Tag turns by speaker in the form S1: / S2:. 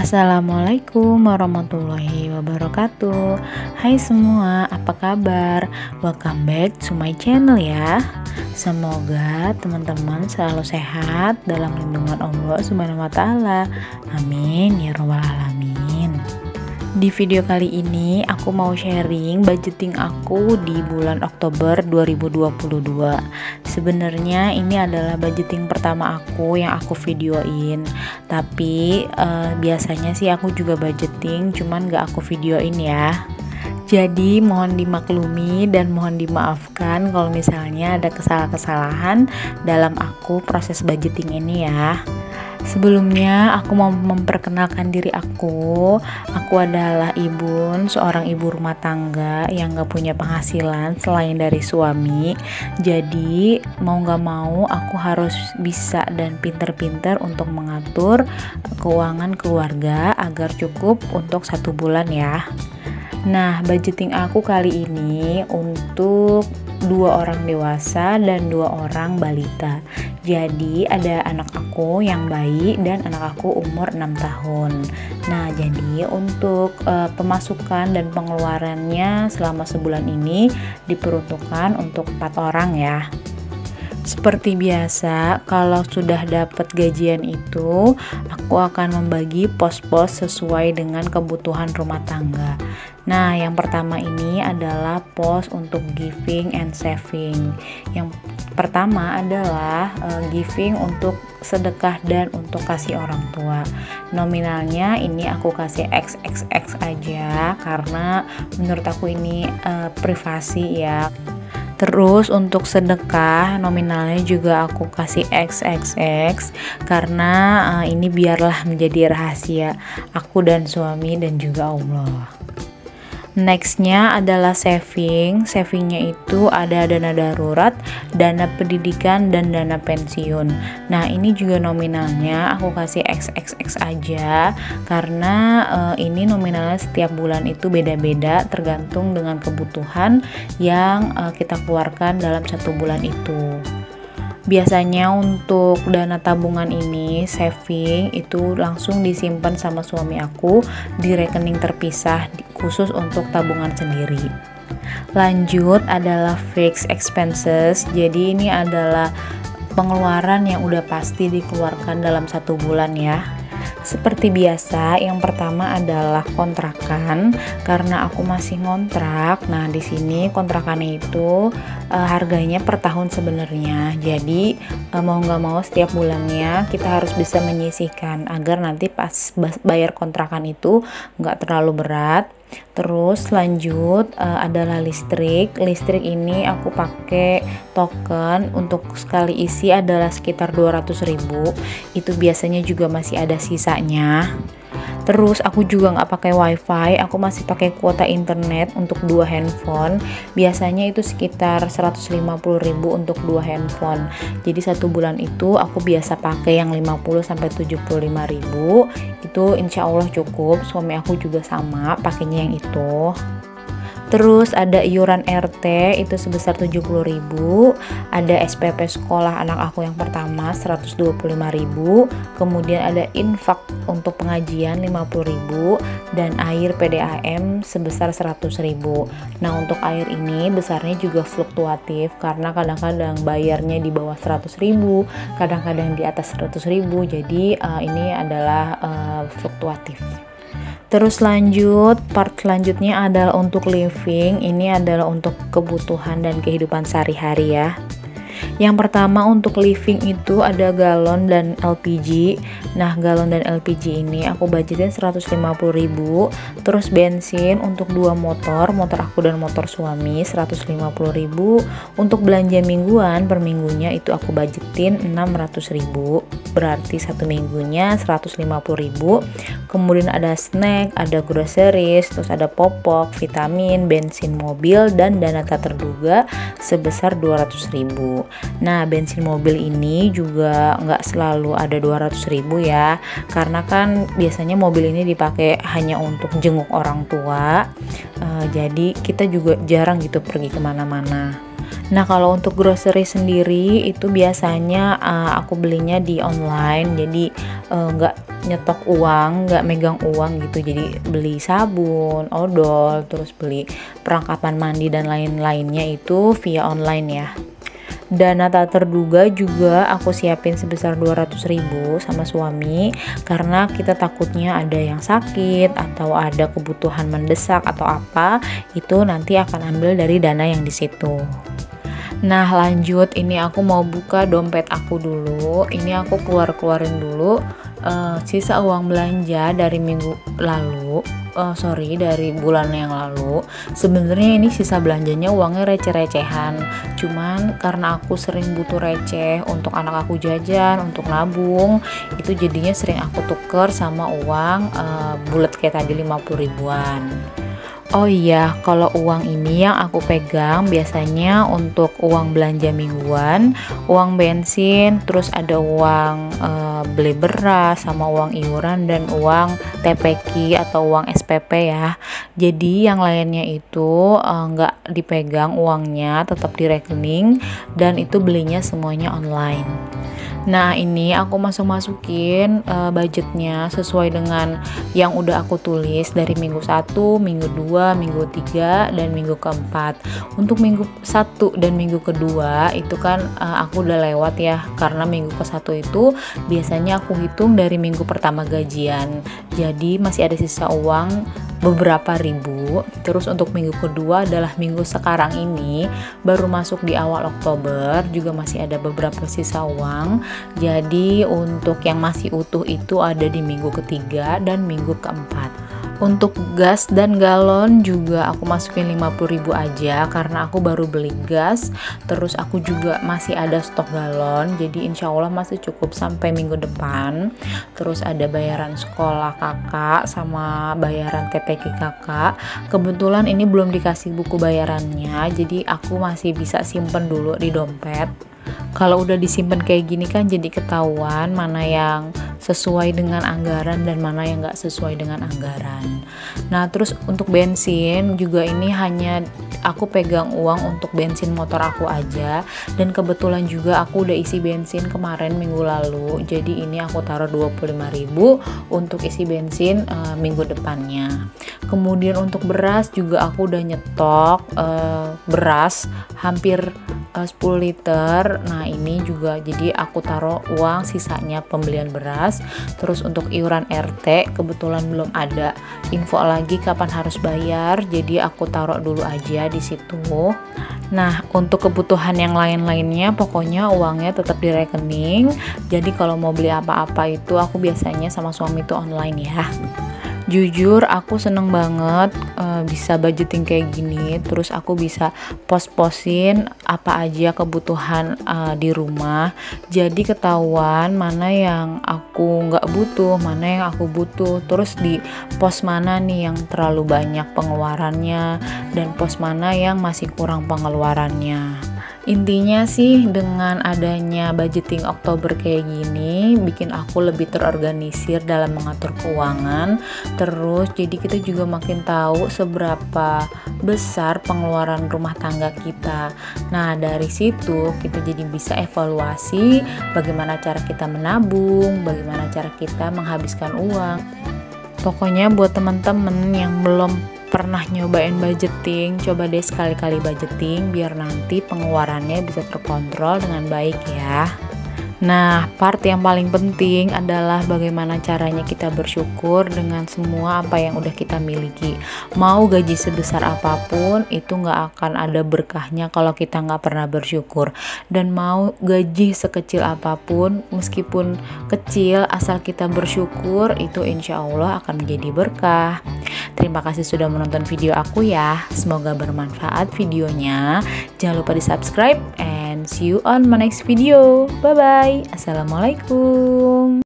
S1: Assalamualaikum warahmatullahi wabarakatuh. Hai semua, apa kabar? Welcome back to my channel ya. Semoga teman-teman selalu sehat dalam lindungan Allah Subhanahu wa taala. Amin ya rabbal alamin. Di video kali ini aku mau sharing budgeting aku di bulan Oktober 2022. Sebenarnya ini adalah budgeting pertama aku yang aku videoin. Tapi biasanya sih aku juga budgeting, cuman gak aku videoin ya. Jadi mohon dimaklumi dan mohon dimaafkan kalau misalnya ada kesalahan-kesalahan dalam aku proses budgeting ini ya. Sebelumnya aku mau memperkenalkan diri aku. Aku adalah seorang ibu rumah tangga yang gak punya penghasilan selain dari suami. Jadi mau gak mau aku harus bisa dan pinter-pinter untuk mengatur keuangan keluarga agar cukup untuk 1 bulan ya. Nah, budgeting aku kali ini untuk 2 orang dewasa dan 2 orang balita. Jadi ada anak aku yang bayi dan anak aku umur 6 tahun. Nah, jadi untuk pemasukan dan pengeluarannya selama sebulan ini diperuntukkan untuk 4 orang ya. Seperti biasa, kalau sudah dapat gajian itu, aku akan membagi pos-pos sesuai dengan kebutuhan rumah tangga. Nah, yang pertama ini adalah pos untuk giving and saving. Yang pertama adalah giving untuk sedekah dan untuk kasih orang tua. Nominalnya ini aku kasih XXX aja karena menurut aku ini privasi ya. Terus untuk sedekah nominalnya juga aku kasih XXX karena ini biarlah menjadi rahasia aku dan suami dan juga Allah. Nextnya adalah saving. Savingnya itu ada dana darurat, dana pendidikan, dan dana pensiun. Nah, ini juga nominalnya aku kasih XXX aja karena ini nominalnya setiap bulan itu beda-beda tergantung dengan kebutuhan yang kita keluarkan dalam 1 bulan itu. Biasanya untuk dana tabungan ini, saving itu langsung disimpan sama suami aku di rekening terpisah khusus untuk tabungan sendiri. Lanjut adalah fixed expenses. Jadi ini adalah pengeluaran yang udah pasti dikeluarkan dalam 1 bulan ya. Seperti biasa, yang pertama adalah kontrakan karena aku masih ngontrak. Nah, di sini kontrakannya itu harganya per tahun sebenarnya. Jadi mau nggak mau setiap bulannya kita harus bisa menyisihkan agar nanti pas bayar kontrakan itu nggak terlalu berat. Terus lanjut adalah listrik. Listrik ini aku pakai token, untuk sekali isi adalah sekitar 200.000. Itu biasanya juga masih ada sisanya. Terus aku juga nggak pakai wifi, aku masih pakai kuota internet untuk 2 handphone. Biasanya itu sekitar 150.000 untuk 2 handphone. Jadi 1 bulan itu aku biasa pakai yang 50-75.000. Itu insya Allah cukup. Suami aku juga sama pakainya yang itu. Terus ada iuran RT itu sebesar 70.000, ada SPP sekolah anak aku yang pertama 125.000, kemudian ada infak untuk pengajian 50.000 dan air PDAM sebesar 100.000. Nah, untuk air ini besarnya juga fluktuatif karena kadang-kadang bayarnya di bawah 100.000, kadang-kadang di atas 100.000. Jadi ini adalah fluktuatif. Terus lanjut, part selanjutnya adalah untuk living. Ini adalah untuk kebutuhan dan kehidupan sehari-hari ya. Yang pertama untuk living itu ada galon dan LPG. Nah, galon dan LPG ini aku budgetin 150.000. Terus bensin untuk 2 motor aku dan motor suami 150.000. Untuk belanja mingguan per minggunya itu aku budgetin 600.000. Berarti 1 minggunya 150.000. Kemudian ada snack, ada groceries, terus ada popok, vitamin, bensin mobil, dan dana tak terduga sebesar 200.000. Nah, bensin mobil ini juga nggak selalu ada 200.000 ya, karena kan biasanya mobil ini dipakai hanya untuk jenguk orang tua. Jadi kita juga jarang gitu pergi kemana-mana. Nah, kalau untuk grocery sendiri itu biasanya aku belinya di online, jadi nggak nyetok uang, nggak megang uang gitu. Jadi beli sabun, odol, terus beli perlengkapan mandi dan lain-lainnya itu via online ya. Dana tak terduga juga aku siapin sebesar 200.000 sama suami karena kita takutnya ada yang sakit atau ada kebutuhan mendesak atau apa, itu nanti akan ambil dari dana yang di situ. Nah, lanjut, ini aku mau buka dompet aku dulu. Ini aku keluarin dulu sisa uang belanja dari minggu lalu. Dari bulan yang lalu. Sebenarnya ini sisa belanjanya uangnya receh-recehan. Cuman karena aku sering butuh receh untuk anak aku jajan, untuk nabung, itu jadinya sering aku tuker sama uang bulat kayak tadi 50 ribuan. Oh iya, kalau uang ini yang aku pegang biasanya untuk uang belanja mingguan, uang bensin, terus ada uang beli beras sama uang iuran dan uang TPQ atau uang SPP ya. Jadi yang lainnya itu nggak dipegang uangnya, tetap di rekening dan itu belinya semuanya online. Nah, ini aku masukin budgetnya sesuai dengan yang udah aku tulis dari minggu 1, minggu 2, minggu 3, dan minggu keempat. Untuk minggu 1 dan minggu kedua itu kan aku udah lewat ya, karena minggu ke-1 itu biasanya aku hitung dari minggu pertama gajian. Jadi masih ada sisa uang beberapa ribu. Terus untuk minggu kedua adalah minggu sekarang ini, baru masuk di awal Oktober, juga masih ada beberapa sisa uang. Jadi untuk yang masih utuh itu ada di minggu ketiga dan minggu keempat. Untuk gas dan galon juga aku masukin 50.000 aja karena aku baru beli gas. Terus aku juga masih ada stok galon, jadi insya Allah masih cukup sampai minggu depan. Terus ada bayaran sekolah kakak sama bayaran TPQ kakak. Kebetulan ini belum dikasih buku bayarannya, jadi aku masih bisa simpen dulu di dompet. Kalau udah disimpan kayak gini kan jadi ketahuan mana yang sesuai dengan anggaran dan mana yang nggak sesuai dengan anggaran. Nah, terus untuk bensin juga ini hanya aku pegang uang untuk bensin motor aku aja, dan kebetulan juga aku udah isi bensin kemarin minggu lalu, jadi ini aku taruh 25.000 untuk isi bensin minggu depannya. Kemudian untuk beras juga aku udah nyetok beras hampir 10 liter. Nah, ini juga jadi aku taruh uang sisanya pembelian beras. Terus untuk iuran RT kebetulan belum ada info lagi kapan harus bayar, jadi aku taruh dulu aja di situ. Nah, untuk kebutuhan yang lain-lainnya pokoknya uangnya tetap di rekening. Jadi kalau mau beli apa-apa itu aku biasanya sama suami itu online ya. Jujur aku seneng banget bisa budgeting kayak gini. Terus aku bisa post-postin apa aja kebutuhan di rumah. Jadi ketahuan mana yang aku nggak butuh, mana yang aku butuh. Terus di pos mana nih yang terlalu banyak pengeluarannya, dan pos mana yang masih kurang pengeluarannya. Intinya sih dengan adanya budgeting Oktober kayak gini bikin aku lebih terorganisir dalam mengatur keuangan. Terus jadi kita juga makin tahu seberapa besar pengeluaran rumah tangga kita. Nah, dari situ kita jadi bisa evaluasi bagaimana cara kita menabung, bagaimana cara kita menghabiskan uang. Pokoknya buat teman-teman yang belum pernah nyobain budgeting, coba deh sekali-kali budgeting biar nanti pengeluarannya bisa terkontrol dengan baik ya. Nah, part yang paling penting adalah bagaimana caranya kita bersyukur dengan semua apa yang udah kita miliki. Mau gaji sebesar apapun, itu nggak akan ada berkahnya kalau kita nggak pernah bersyukur. Dan mau gaji sekecil apapun, meskipun kecil, asal kita bersyukur, itu insya Allah akan menjadi berkah. Terima kasih sudah menonton video aku ya. Semoga bermanfaat videonya. Jangan lupa di subscribe and see you on my next video. Bye bye. Assalamualaikum.